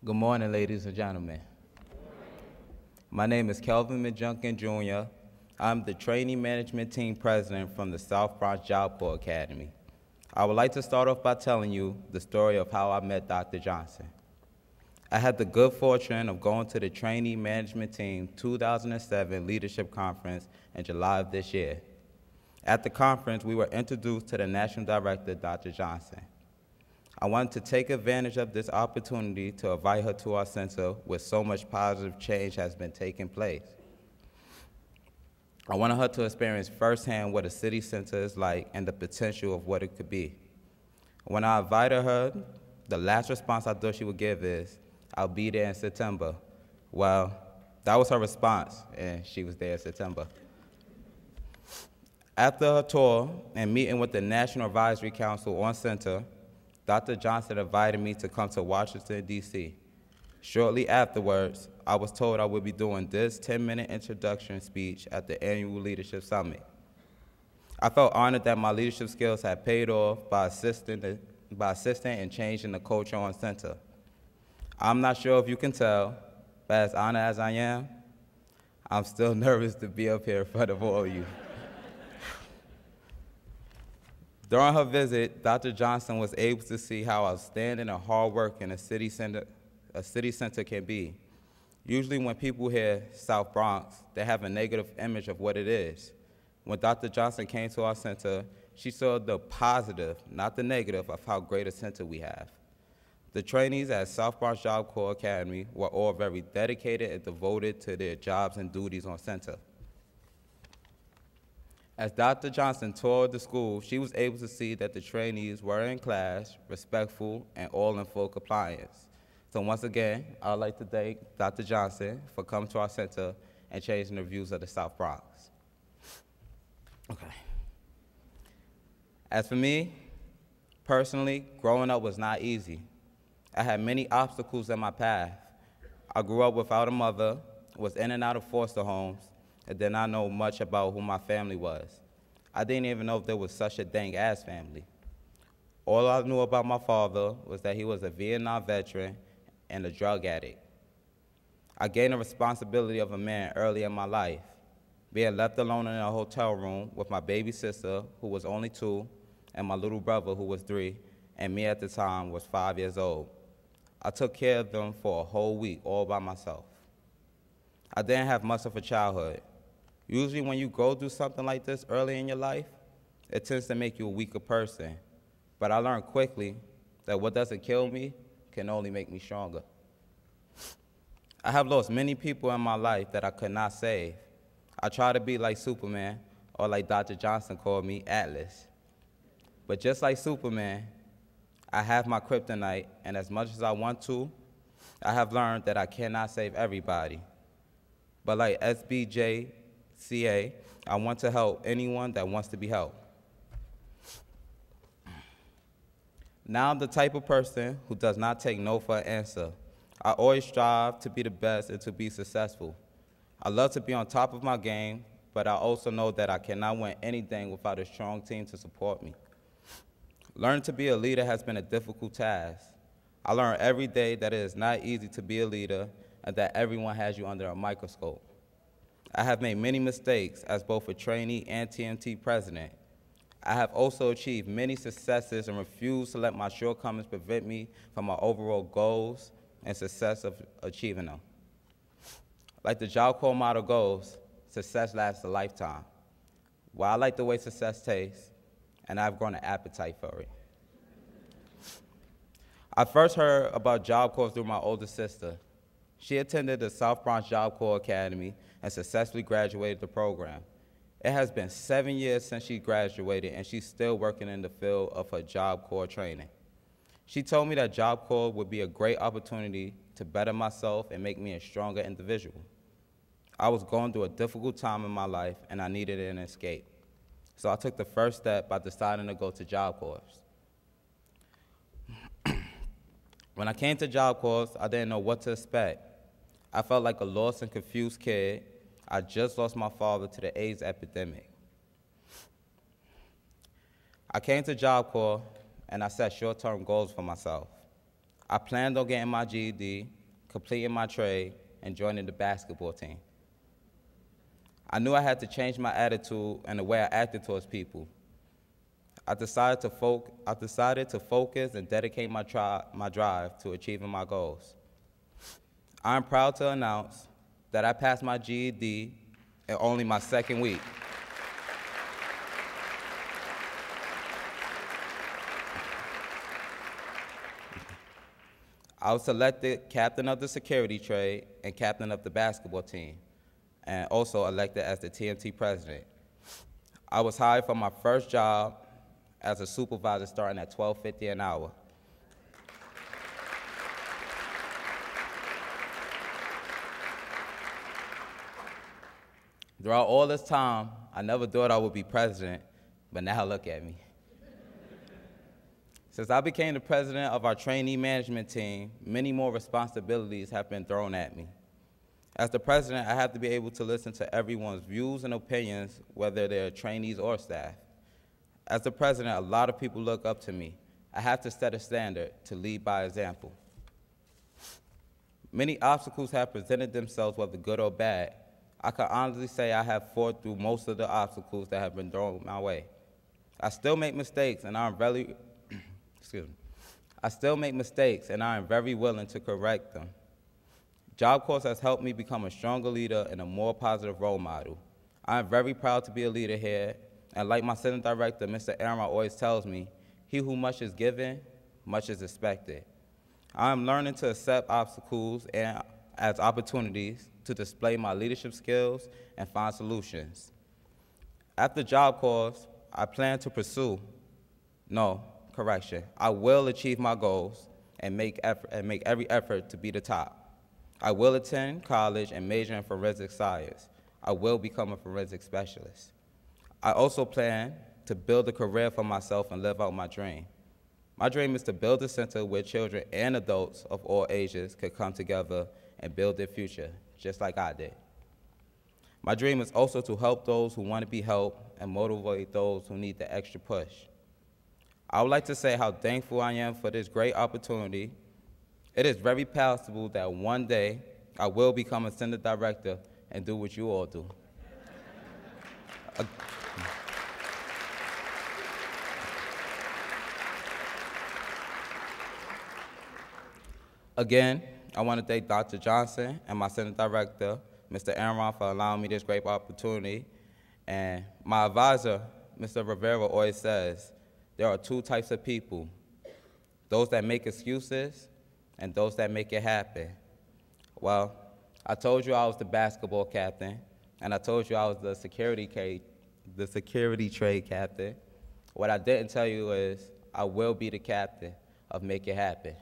Good morning, ladies and gentlemen. My name is Kelvin McJunkin Jr. I'm the Trainee Management Team President from the South Bronx Job Corps Academy. I would like to start off by telling you the story of how I met Dr. Johnson. I had the good fortune of going to the Trainee Management Team 2007 Leadership Conference in July of this year. At the conference, we were introduced to the National Director, Dr. Johnson. I wanted to take advantage of this opportunity to invite her to our center where so much positive change has been taking place. I wanted her to experience firsthand what a city center is like and the potential of what it could be. When I invited her, the last response I thought she would give is, "I'll be there in September." Well, that was her response, and she was there in September. After her tour and meeting with the National Advisory Council on Center, Dr. Johnson invited me to come to Washington, D.C. Shortly afterwards, I was told I would be doing this 10-minute introduction speech at the annual Leadership Summit. I felt honored that my leadership skills had paid off by assisting and changing the culture on Center. I'm not sure if you can tell, but as honored as I am, I'm still nervous to be up here in front of all of you. During her visit, Dr. Johnson was able to see how outstanding and hardworking a city center can be. Usually when people hear South Bronx, they have a negative image of what it is. When Dr. Johnson came to our center, she saw the positive, not the negative, of how great a center we have. The trainees at South Bronx Job Corps Academy were all very dedicated and devoted to their jobs and duties on center. As Dr. Johnson toured the school, she was able to see that the trainees were in class, respectful, and all in full compliance. So once again, I'd like to thank Dr. Johnson for coming to our center and changing the views of the South Bronx. Okay. As for me, personally, growing up was not easy. I had many obstacles in my path. I grew up without a mother, was in and out of foster homes, and did not know much about who my family was. I didn't even know if there was such a thing-as family. All I knew about my father was that he was a Vietnam veteran and a drug addict. I gained the responsibility of a man early in my life, being left alone in a hotel room with my baby sister, who was only 2, and my little brother, who was 3, and me at the time was 5 years old. I took care of them for a whole week all by myself. I didn't have much of a childhood. Usually when you go through something like this early in your life, it tends to make you a weaker person. But I learned quickly that what doesn't kill me can only make me stronger. I have lost many people in my life that I could not save. I try to be like Superman, or like Dr. Johnson called me, Atlas. But just like Superman, I have my kryptonite, and as much as I want to, I have learned that I cannot save everybody. But like SBJCA, I want to help anyone that wants to be helped. Now I'm the type of person who does not take no for an answer. I always strive to be the best and to be successful. I love to be on top of my game, but I also know that I cannot win anything without a strong team to support me. Learning to be a leader has been a difficult task. I learn every day that it is not easy to be a leader and that everyone has you under a microscope. I have made many mistakes as both a trainee and TMT president. I have also achieved many successes and refused to let my shortcomings prevent me from my overall goals and success of achieving them. Like the Job Corps motto goes, success lasts a lifetime. Well, I like the way success tastes, and I've grown an appetite for it. I first heard about Job Corps through my older sister. She attended the South Bronx Job Corps Academy and successfully graduated the program. It has been 7 years since she graduated, and she's still working in the field of her Job Corps training. She told me that Job Corps would be a great opportunity to better myself and make me a stronger individual. I was going through a difficult time in my life, and I needed an escape. So I took the first step by deciding to go to Job Corps. When I came to Job Corps, I didn't know what to expect. I felt like a lost and confused kid. I just lost my father to the AIDS epidemic. I came to Job Corps, and I set short-term goals for myself. I planned on getting my GED, completing my trade, and joining the basketball team. I knew I had to change my attitude and the way I acted towards people. I decided to focus and dedicate my drive to achieving my goals. I'm proud to announce that I passed my GED in only my second week. I was selected captain of the security trade and captain of the basketball team, and also elected as the TMT president. I was hired for my first job as a supervisor starting at $12.50 an hour. Throughout all this time, I never thought I would be president, but now look at me. Since I became the president of our trainee management team, many more responsibilities have been thrown at me. As the president, I have to be able to listen to everyone's views and opinions, whether they're trainees or staff. As the president, a lot of people look up to me. I have to set a standard to lead by example. Many obstacles have presented themselves, whether good or bad. I can honestly say I have fought through most of the obstacles that have been thrown my way. I still make mistakes, and I'm very willing to correct them. Job Corps has helped me become a stronger leader and a more positive role model. I am very proud to be a leader here, and like my Senate Director, Mr. Aaron, always tells me, he who much is given, much is expected. I am learning to accept obstacles and as opportunities to display my leadership skills and find solutions. After Job Corps, I plan to I will achieve my goals and make every effort to be the top. I will attend college and major in forensic science. I will become a forensic specialist. I also plan to build a career for myself and live out my dream. My dream is to build a center where children and adults of all ages could come together and build their future, just like I did. My dream is also to help those who want to be helped and motivate those who need the extra push. I would like to say how thankful I am for this great opportunity. It is very possible that one day I will become a Senate Director and do what you all do. Again, I want to thank Dr. Johnson and my Senate Director, Mr. Aaron, for allowing me this great opportunity. And my advisor, Mr. Rivera, always says, there are two types of people, those that make excuses and those that make it happen. Well, I told you I was the basketball captain, and I told you I was the security trade captain. What I didn't tell you is I will be the captain of Make It Happen.